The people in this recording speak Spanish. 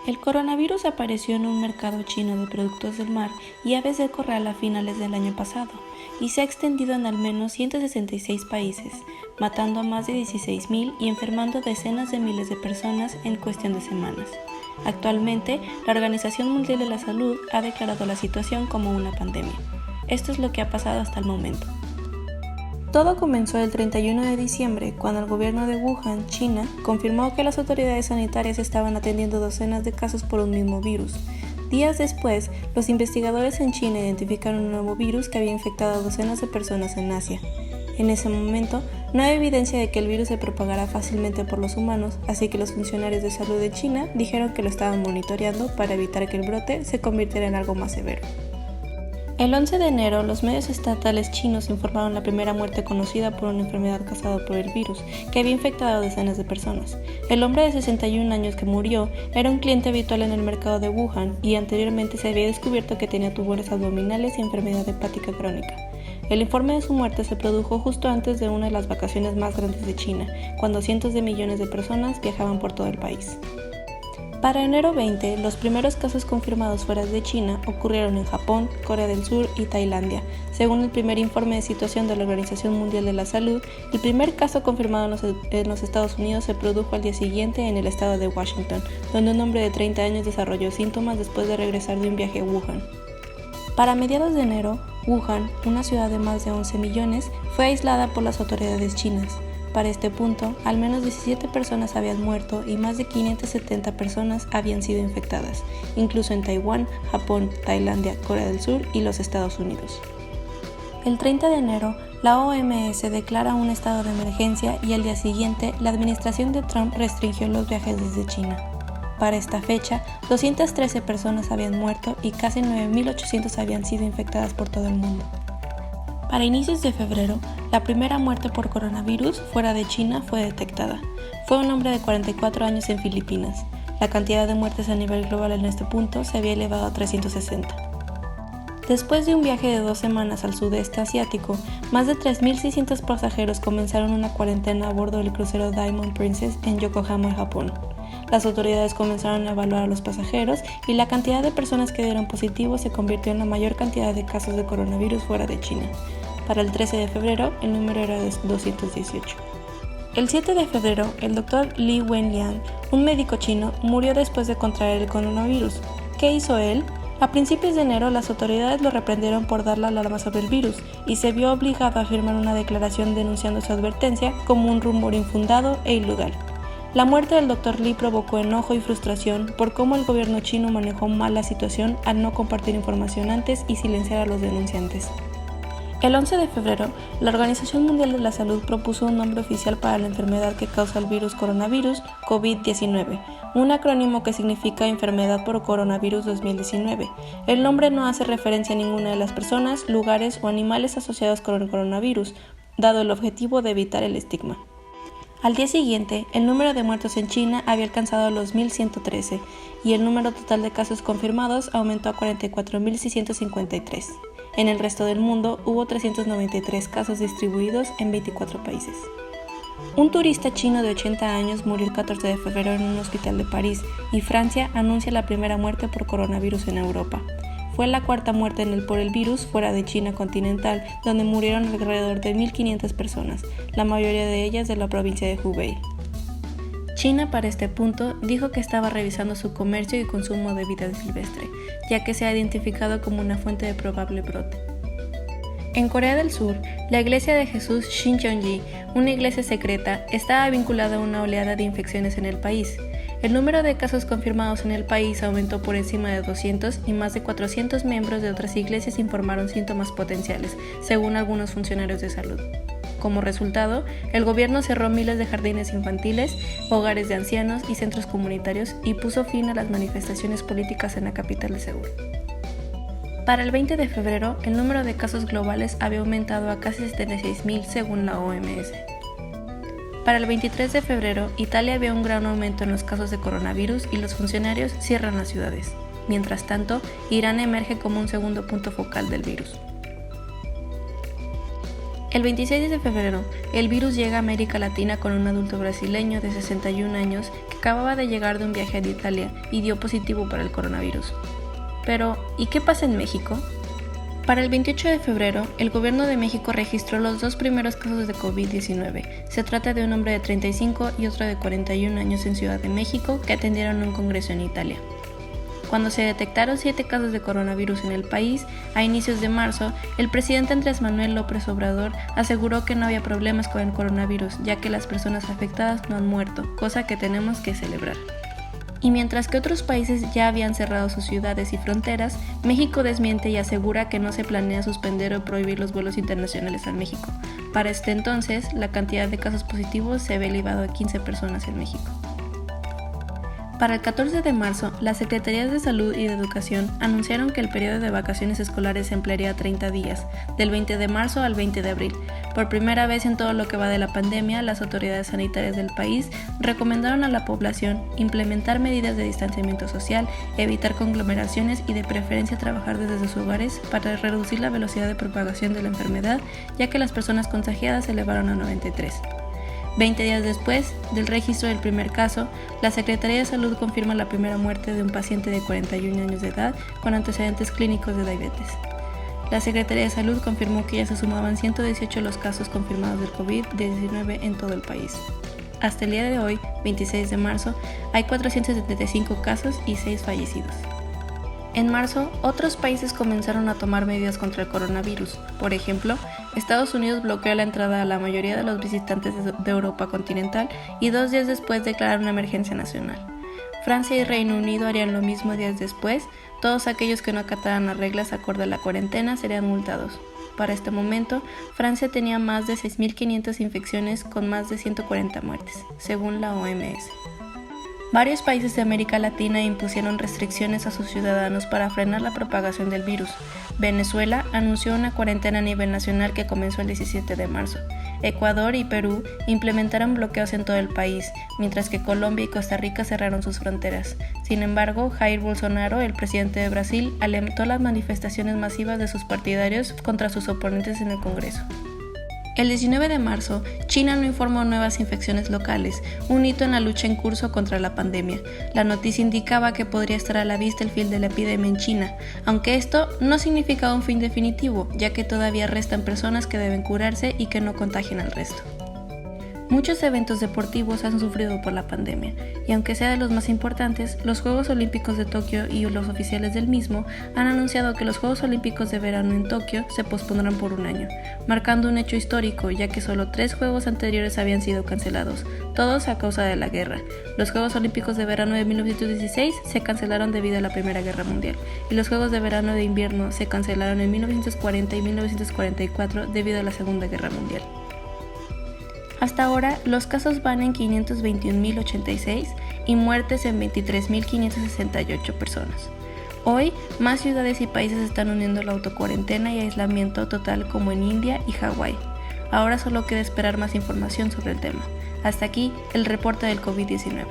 El coronavirus apareció en un mercado chino de productos del mar y aves de corral a finales del año pasado y se ha extendido en al menos 166 países, matando a más de 16.000 y enfermando a decenas de miles de personas en cuestión de semanas. Actualmente, la Organización Mundial de la Salud ha declarado la situación como una pandemia. Esto es lo que ha pasado hasta el momento. Todo comenzó el 31 de diciembre, cuando el gobierno de Wuhan, China, confirmó que las autoridades sanitarias estaban atendiendo docenas de casos por un mismo virus. Días después, los investigadores en China identificaron un nuevo virus que había infectado a docenas de personas en Asia. En ese momento, no hay evidencia de que el virus se propagara fácilmente por los humanos, así que los funcionarios de salud de China dijeron que lo estaban monitoreando para evitar que el brote se convirtiera en algo más severo. El 11 de enero, los medios estatales chinos informaron la primera muerte conocida por una enfermedad causada por el virus, que había infectado a decenas de personas. El hombre de 61 años que murió era un cliente habitual en el mercado de Wuhan y anteriormente se había descubierto que tenía tumores abdominales y enfermedad hepática crónica. El informe de su muerte se produjo justo antes de una de las vacaciones más grandes de China, cuando cientos de millones de personas viajaban por todo el país. Para enero 20, los primeros casos confirmados fuera de China ocurrieron en Japón, Corea del Sur y Tailandia. Según el primer informe de situación de la Organización Mundial de la Salud, el primer caso confirmado en los Estados Unidos se produjo al día siguiente en el estado de Washington, donde un hombre de 30 años desarrolló síntomas después de regresar de un viaje a Wuhan. Para mediados de enero, Wuhan, una ciudad de más de 11 millones, fue aislada por las autoridades chinas. Para este punto, al menos 17 personas habían muerto y más de 570 personas habían sido infectadas, incluso en Taiwán, Japón, Tailandia, Corea del Sur y los Estados Unidos. El 30 de enero, la OMS declara un estado de emergencia y al día siguiente, la administración de Trump restringió los viajes desde China. Para esta fecha, 213 personas habían muerto y casi 9.800 habían sido infectadas por todo el mundo. Para inicios de febrero, la primera muerte por coronavirus fuera de China fue detectada. Fue un hombre de 44 años en Filipinas. La cantidad de muertes a nivel global en este punto se había elevado a 360. Después de un viaje de 2 semanas al sudeste asiático, más de 3.600 pasajeros comenzaron una cuarentena a bordo del crucero Diamond Princess en Yokohama, Japón. Las autoridades comenzaron a evaluar a los pasajeros y la cantidad de personas que dieron positivo se convirtió en la mayor cantidad de casos de coronavirus fuera de China. Para el 13 de febrero, el número era de 218. El 7 de febrero, el Dr. Li Wenliang, un médico chino, murió después de contraer el coronavirus. ¿Qué hizo él? A principios de enero, las autoridades lo reprendieron por dar la alarma sobre el virus y se vio obligado a firmar una declaración denunciando su advertencia como un rumor infundado e ilegal. La muerte del Dr. Li provocó enojo y frustración por cómo el gobierno chino manejó mal la situación al no compartir información antes y silenciar a los denunciantes. El 11 de febrero, la Organización Mundial de la Salud propuso un nombre oficial para la enfermedad que causa el virus coronavirus, COVID-19, un acrónimo que significa Enfermedad por Coronavirus 2019. El nombre no hace referencia a ninguna de las personas, lugares o animales asociados con el coronavirus, dado el objetivo de evitar el estigma. Al día siguiente, el número de muertos en China había alcanzado los 1.113 y el número total de casos confirmados aumentó a 44.653. En el resto del mundo hubo 393 casos distribuidos en 24 países. Un turista chino de 80 años murió el 14 de febrero en un hospital de París y Francia anuncia la primera muerte por coronavirus en Europa. Fue la cuarta muerte por el virus fuera de China continental, donde murieron alrededor de 1.500 personas, la mayoría de ellas de la provincia de Hubei. China para este punto dijo que estaba revisando su comercio y consumo de vida silvestre, ya que se ha identificado como una fuente de probable brote. En Corea del Sur, la iglesia de Jesús Shincheonji, una iglesia secreta, estaba vinculada a una oleada de infecciones en el país. El número de casos confirmados en el país aumentó por encima de 200 y más de 400 miembros de otras iglesias informaron síntomas potenciales, según algunos funcionarios de salud. Como resultado, el gobierno cerró miles de jardines infantiles, hogares de ancianos y centros comunitarios y puso fin a las manifestaciones políticas en la capital de Seúl. Para el 20 de febrero, el número de casos globales había aumentado a casi 76.000 según la OMS. Para el 23 de febrero, Italia vio un gran aumento en los casos de coronavirus y los funcionarios cierran las ciudades. Mientras tanto, Irán emerge como un segundo punto focal del virus. El 26 de febrero, el virus llega a América Latina con un adulto brasileño de 61 años que acababa de llegar de un viaje a Italia y dio positivo para el coronavirus. Pero, ¿y qué pasa en México? Para el 28 de febrero, el gobierno de México registró los dos primeros casos de COVID-19. Se trata de un hombre de 35 y otro de 41 años en Ciudad de México que atendieron un congreso en Italia. Cuando se detectaron 7 casos de coronavirus en el país, a inicios de marzo, el presidente Andrés Manuel López Obrador aseguró que no había problemas con el coronavirus, ya que las personas afectadas no han muerto, cosa que tenemos que celebrar. Y mientras que otros países ya habían cerrado sus ciudades y fronteras, México desmiente y asegura que no se planea suspender o prohibir los vuelos internacionales a México. Para este entonces, la cantidad de casos positivos se había elevado a 15 personas en México. Para el 14 de marzo, las Secretarías de Salud y de Educación anunciaron que el periodo de vacaciones escolares se ampliaría a 30 días, del 20 de marzo al 20 de abril. Por primera vez en todo lo que va de la pandemia, las autoridades sanitarias del país recomendaron a la población implementar medidas de distanciamiento social, evitar conglomeraciones y de preferencia trabajar desde sus hogares para reducir la velocidad de propagación de la enfermedad, ya que las personas contagiadas se elevaron a 93. 20 días después del registro del primer caso, la Secretaría de Salud confirma la primera muerte de un paciente de 41 años de edad con antecedentes clínicos de diabetes. La Secretaría de Salud confirmó que ya se sumaban 118 los casos confirmados del COVID-19 en todo el país. Hasta el día de hoy, 26 de marzo, hay 475 casos y 6 fallecidos. En marzo, otros países comenzaron a tomar medidas contra el coronavirus. Por ejemplo, Estados Unidos bloqueó la entrada a la mayoría de los visitantes de Europa continental y 2 días después declararon una emergencia nacional. Francia y Reino Unido harían lo mismo días después. Todos aquellos que no acataran las reglas acorde a la cuarentena serían multados. Para este momento, Francia tenía más de 6.500 infecciones con más de 140 muertes, según la OMS. Varios países de América Latina impusieron restricciones a sus ciudadanos para frenar la propagación del virus. Venezuela anunció una cuarentena a nivel nacional que comenzó el 17 de marzo. Ecuador y Perú implementaron bloqueos en todo el país, mientras que Colombia y Costa Rica cerraron sus fronteras. Sin embargo, Jair Bolsonaro, el presidente de Brasil, alentó las manifestaciones masivas de sus partidarios contra sus oponentes en el Congreso. El 19 de marzo, China no informó nuevas infecciones locales, un hito en la lucha en curso contra la pandemia. La noticia indicaba que podría estar a la vista el fin de la epidemia en China, aunque esto no significaba un fin definitivo, ya que todavía restan personas que deben curarse y que no contagien al resto. Muchos eventos deportivos han sufrido por la pandemia, y aunque sea de los más importantes, los Juegos Olímpicos de Tokio y los oficiales del mismo han anunciado que los Juegos Olímpicos de verano en Tokio se pospondrán por un año, marcando un hecho histórico, ya que solo 3 juegos anteriores habían sido cancelados, todos a causa de la guerra. Los Juegos Olímpicos de verano de 1916 se cancelaron debido a la Primera Guerra Mundial, y los Juegos de verano de invierno se cancelaron en 1940 y 1944 debido a la Segunda Guerra Mundial. Hasta ahora, los casos van en 521.086 y muertes en 23.568 personas. Hoy, más ciudades y países están uniendo la autocuarentena y aislamiento total como en India y Hawái. Ahora solo queda esperar más información sobre el tema. Hasta aquí, el reporte del COVID-19.